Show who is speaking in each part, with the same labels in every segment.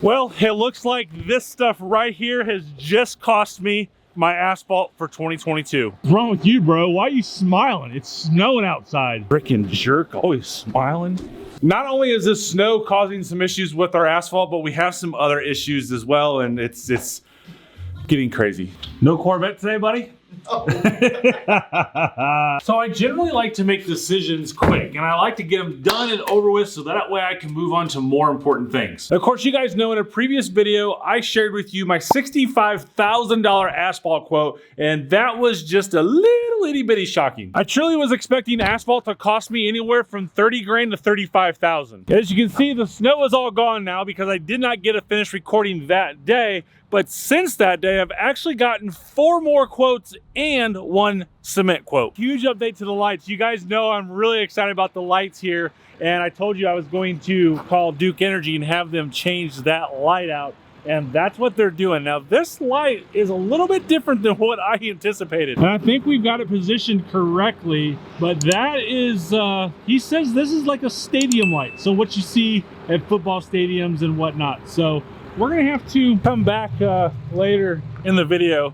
Speaker 1: Well, it looks like this stuff right here has just cost me my asphalt for 2022.
Speaker 2: What's wrong with you, bro? Why are you smiling? It's snowing outside.
Speaker 1: Frickin' jerk, always smiling. Not only is this snow causing some issues with our asphalt, but we have some other issues as well, and it's getting crazy. No Corvette today, buddy? Oh. So I generally like to make decisions quick, and I like to get them done and over with so that way I can move on to more important things. Of course, you guys know in a previous video, I shared with you my $65,000 asphalt quote, and that was just a little itty bitty shocking. I truly was expecting asphalt to cost me anywhere from 30 grand to 35,000. As you can see, the snow is all gone now because I did not get a finished recording that day. But since that day, I've actually gotten 4 more quotes and 1 cement quote. Huge update to the lights. You guys know I'm really excited about the lights here. And I told you I was going to call Duke Energy and have them change that light out. And that's what they're doing. Now, this light is a little bit different than what I anticipated.
Speaker 2: And I think we've got it positioned correctly, but that is, he says this is like a stadium light. So what you see at football stadiums and whatnot. So we're gonna have to
Speaker 1: come back later in the video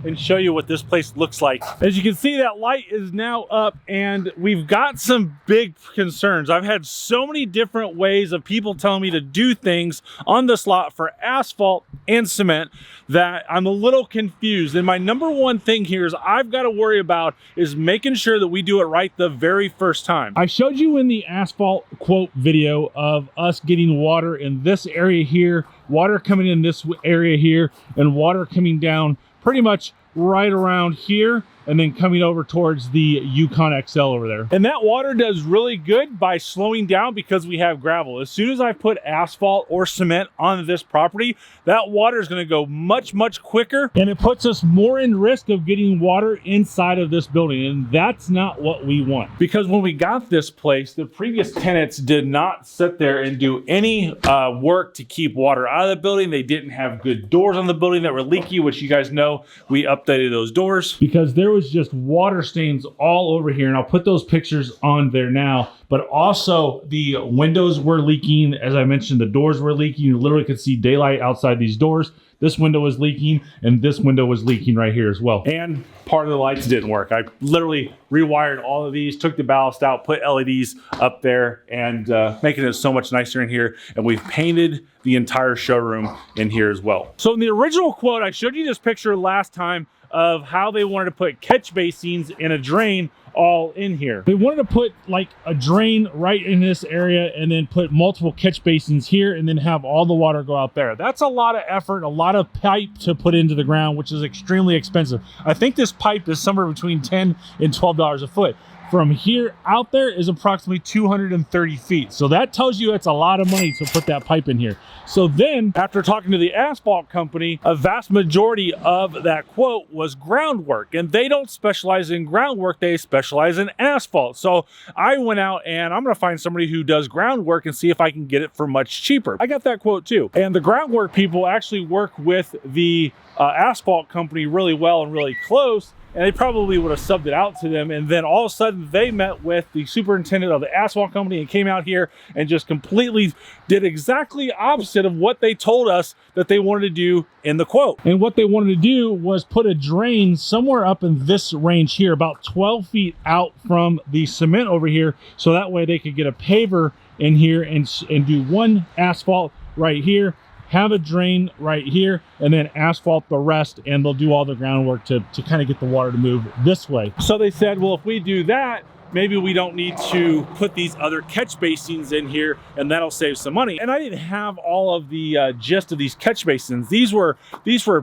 Speaker 1: and show you what this place looks like. As you can see, that light is now up and we've got some big concerns. I've had so many different ways of people telling me to do things on this lot for asphalt and cement that I'm a little confused. And my number one thing here is I've got to worry about is making sure that we do it right the very first time.
Speaker 2: I showed you in the asphalt quote video of us getting water in this area here, water coming in this area here, and water coming down pretty much right around here and then coming over towards the Yukon XL over there.
Speaker 1: And that water does really good by slowing down because we have gravel. As soon as I put asphalt or cement on this property, that water is going to go much, much quicker.
Speaker 2: And it puts us more in risk of getting water inside of this building. And that's not what we want.
Speaker 1: Because when we got this place, the previous tenants did not sit there and do any work to keep water out of the building. They didn't have good doors on the building that were leaky, which you guys know we updated those doors.
Speaker 2: Because there was just water stains all over here, and I'll put those pictures on there now. But also the windows were leaking. As I mentioned, the doors were leaking. You literally could see daylight outside these doors. This window was leaking, and this window was leaking right here as well.
Speaker 1: And part of the lights didn't work. I literally rewired all of these, took the ballast out, put LEDs up there, and making it so much nicer in here. And we've painted the entire showroom in here as well. So in the original quote, I showed you this picture last time of how they wanted to put catch basins and a drain all in here.
Speaker 2: They wanted to put like a drain right in this area and then put multiple catch basins here and then have all the water go out there. That's a lot of effort, a lot of pipe to put into the ground, which is extremely expensive. I think this pipe is somewhere between $10 and $12 a foot. From here out there is approximately 230 feet. So that tells you it's a lot of money to put that pipe in here. So then,
Speaker 1: after talking to the asphalt company, a vast majority of that quote was groundwork. And they don't specialize in groundwork, they specialize in asphalt. So I went out and I'm gonna find somebody who does groundwork and see if I can get it for much cheaper. I got that quote too. And the groundwork people actually work with the asphalt company really well and really close. And they probably would have subbed it out to them. And then all of a sudden they met with the superintendent of the asphalt company and came out here and just completely did exactly opposite of what they told us that they wanted to do in the quote.
Speaker 2: And what they wanted to do was put a drain somewhere up in this range here, about 12 feet out from the cement over here. So that way they could get a paver in here and do one asphalt right here, have a drain right here, and then asphalt the rest, and they'll do all the groundwork to kind of get the water to move this way.
Speaker 1: So they said, well, if we do that, maybe we don't need to put these other catch basins in here and that'll save some money. And I didn't have all of the gist of these catch basins. These were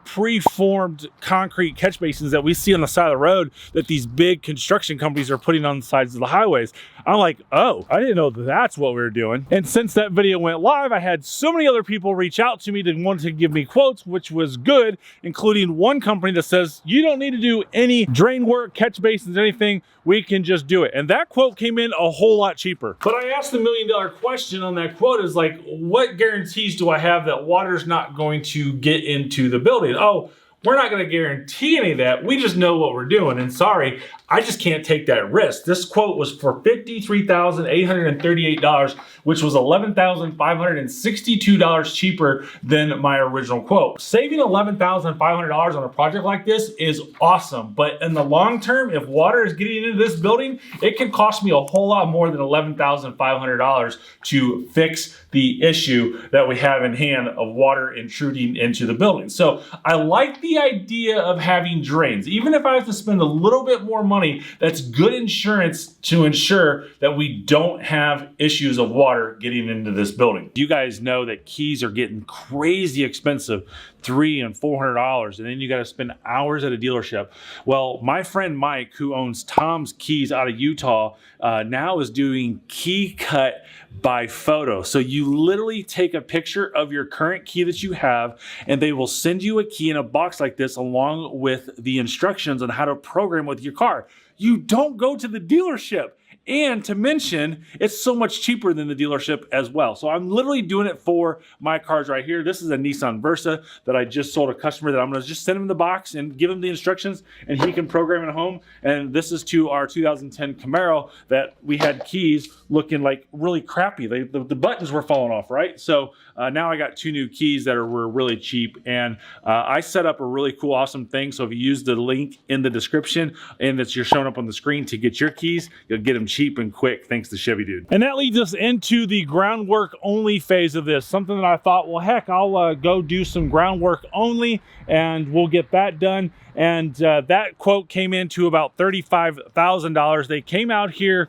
Speaker 1: pre-formed concrete catch basins that we see on the side of the road that these big construction companies are putting on the sides of the highways. I'm like, oh, I didn't know that's what we were doing. And since that video went live, I had so many other people reach out to me that wanted to give me quotes, which was good, including one company that says, you don't need to do any drain work, catch basins, anything, we can just do it. And that quote came in a whole lot cheaper. But I asked the $1 million question on that quote is like, what guarantees do I have that water's not going to get into the building? Oh, We're not going to guarantee any of that. We just know what we're doing. And sorry, I just can't take that risk. This quote was for $53,838, which was $11,562 cheaper than my original quote. Saving $11,500 on a project like this is awesome. But in the long term, if water is getting into this building, it can cost me a whole lot more than $11,500 to fix the issue that we have in hand of water intruding into the building. So I like the idea of having drains. Even if I have to spend a little bit more money, that's good insurance to ensure that we don't have issues of water getting into this building. You guys know that keys are getting crazy expensive, $300 and $400, and then you got to spend hours at a dealership. Well, my friend Mike, who owns Tom's Keys out of Utah, now is doing key cut by photo. So you literally take a picture of your current key that you have, and they will send you a key in a box like this along with the instructions on how to program with your car. You don't go to the dealership. And to mention, it's so much cheaper than the dealership as well. So I'm literally doing it for my cars right here. This is a Nissan Versa that I just sold a customer that I'm gonna just send him the box and give him the instructions and he can program it at home. And this is to our 2010 Camaro that we had keys looking like really crappy. The buttons were falling off, right? So now I got 2 new keys that were really cheap. And I set up a really cool, awesome thing. So if you use the link in the description and that's you're showing up on the screen to get your keys, you'll get them cheap and quick thanks to Chevy Dude. And that leads us into the groundwork only phase of this. Something that I thought, well, heck, I'll go do some groundwork only and we'll get that done. And that quote came into about $35,000. They came out here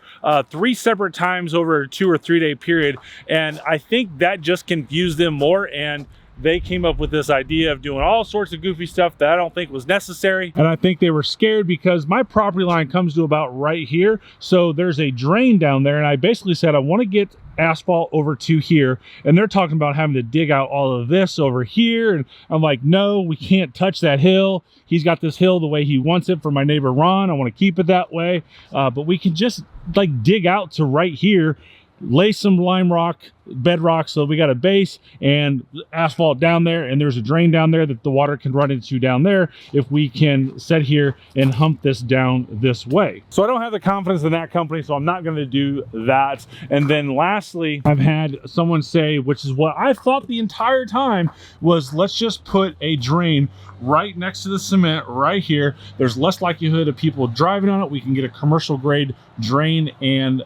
Speaker 1: 3 separate times over a 2 or 3 day period. And I think that just confused them more, and they came up with this idea of doing all sorts of goofy stuff that I don't think was necessary. And I think they were scared because my property line comes to about right here. So there's a drain down there. And I basically said, I want to get asphalt over to here. And they're talking about having to dig out all of this over here. And I'm like, no, we can't touch that hill. He's got this hill the way he wants it for my neighbor Ron. I want to keep it that way. But we can just like dig out to right here, lay some lime rock, bedrock, so we got a base and asphalt down there, and there's a drain down there that the water can run into down there if we can sit here and hump this down this way. So I don't have the confidence in that company, so I'm not going to do that. And then lastly, I've had someone say, which is what I thought the entire time, was let's just put a drain right next to the cement right here. There's less likelihood of people driving on it. We can get a commercial grade drain and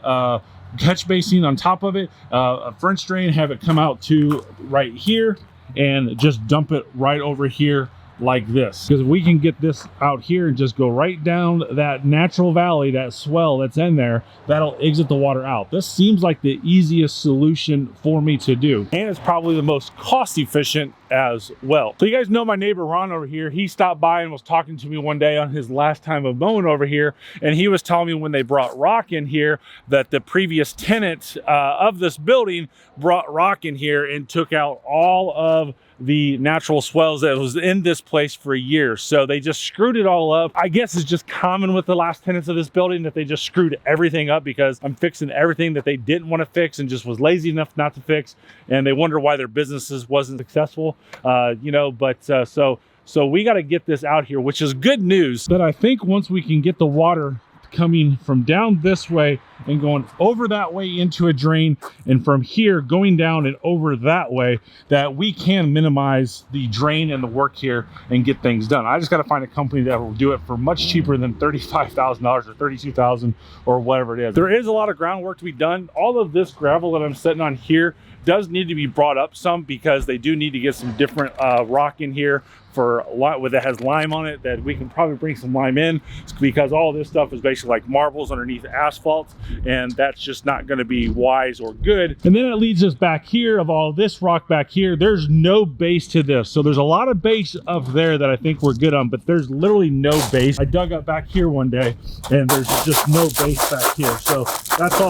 Speaker 1: catch basin on top of it, a French drain, have it come out to right here and just dump it right over here like this. Because we can get this out here and just go right down that natural valley, that swell that's in there, that'll exit the water out. This seems like the easiest solution for me to do, and it's probably the most cost efficient as well. So you guys know my neighbor Ron over here. He stopped by and was talking to me one day on his last time of mowing over here, and he was telling me when they brought rock in here that the previous tenant of this building brought rock in here and took out all of the natural swells that was in this place for years. So they just screwed it all up. I guess it's just common with the last tenants of this building that they just screwed everything up because I'm fixing everything that they didn't want to fix and just was lazy enough not to fix, and they wonder why their businesses wasn't successful, you know. But so we got to get this out here, which is good news. But I think once we can get the water coming from down this way and going over that way into a drain, and from here going down and over that way, that we can minimize the drain and the work here and get things done. I just got to find a company that will do it for much cheaper than $35,000 or $32,000 or whatever it is. There is a lot of groundwork to be done. All of this gravel that I'm sitting on here does need to be brought up some because they do need to get some different rock in here for a lot that has lime on it, that we can probably bring some lime in, because all this stuff is basically like marbles underneath asphalt, and that's just not going to be wise or good. And then it leads us back here of all this rock back here. There's no base to this. So there's a lot of base up there that I think we're good on, but there's literally no base. I dug up back here one day and there's just no base back here. So that's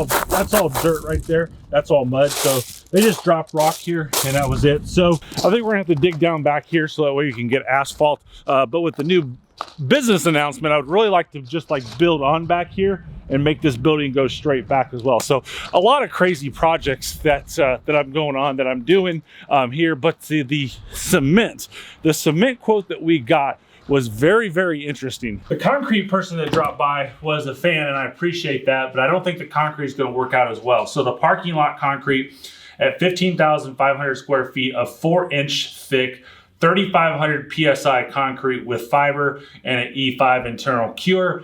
Speaker 1: all dirt right there. That's all mud. So they just dropped rock here and that was it. So I think we're gonna have to dig down back here so that way you can get asphalt. But with the new business announcement, I would really like to just like build on back here and make this building go straight back as well. So a lot of crazy projects that I'm going on, that I'm doing here. But the cement quote that we got was very, very interesting. The concrete person that dropped by was a fan, and I appreciate that, but I don't think the concrete is going to work out as well. So the parking lot concrete at 15,500 square feet of 4-inch thick, 3,500 PSI concrete with fiber and an E5 internal cure.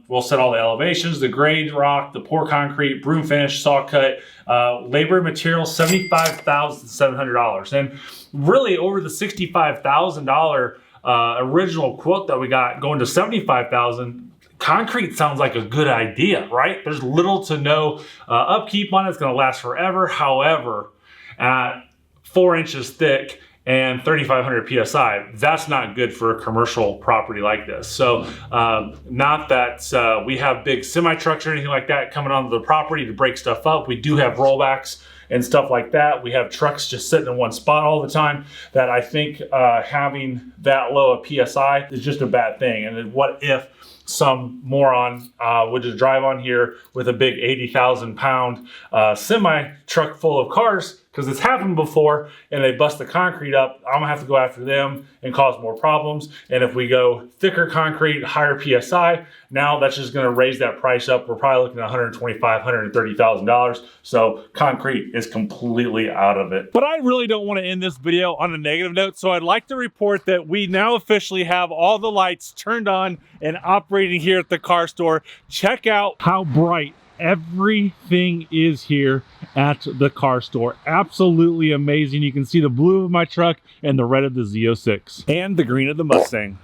Speaker 1: We'll set all the elevations, the grade rock, the pour concrete, broom finish, saw cut, labor and material, $75,700. And really over the $65,000 original quote that we got going to $75,000, concrete sounds like a good idea, right? There's little to no upkeep on it. It's going to last forever. However, at 4 inches thick and 3,500 PSI, that's not good for a commercial property like this. So not that we have big semi trucks or anything like that coming onto the property to break stuff up. We do have rollbacks and stuff like that. We have trucks just sitting in one spot all the time, that I think having that low of PSI is just a bad thing. And then what if some moron would just drive on here with a big 80,000 pound semi truck full of cars, because it's happened before, and they bust the concrete up. I'm gonna have to go after them and cause more problems. And if we go thicker concrete, higher PSI, now that's just gonna raise that price up. We're probably looking at $125,000, $130,000. So concrete is completely out of it. But I really don't want to end this video on a negative note. So I'd like to report that we now officially have all the lights turned on and operating here at the car store. Check out how bright everything is here at the car store. Absolutely amazing. You can see the blue of my truck and the red of the Z06 and the green of the Mustang.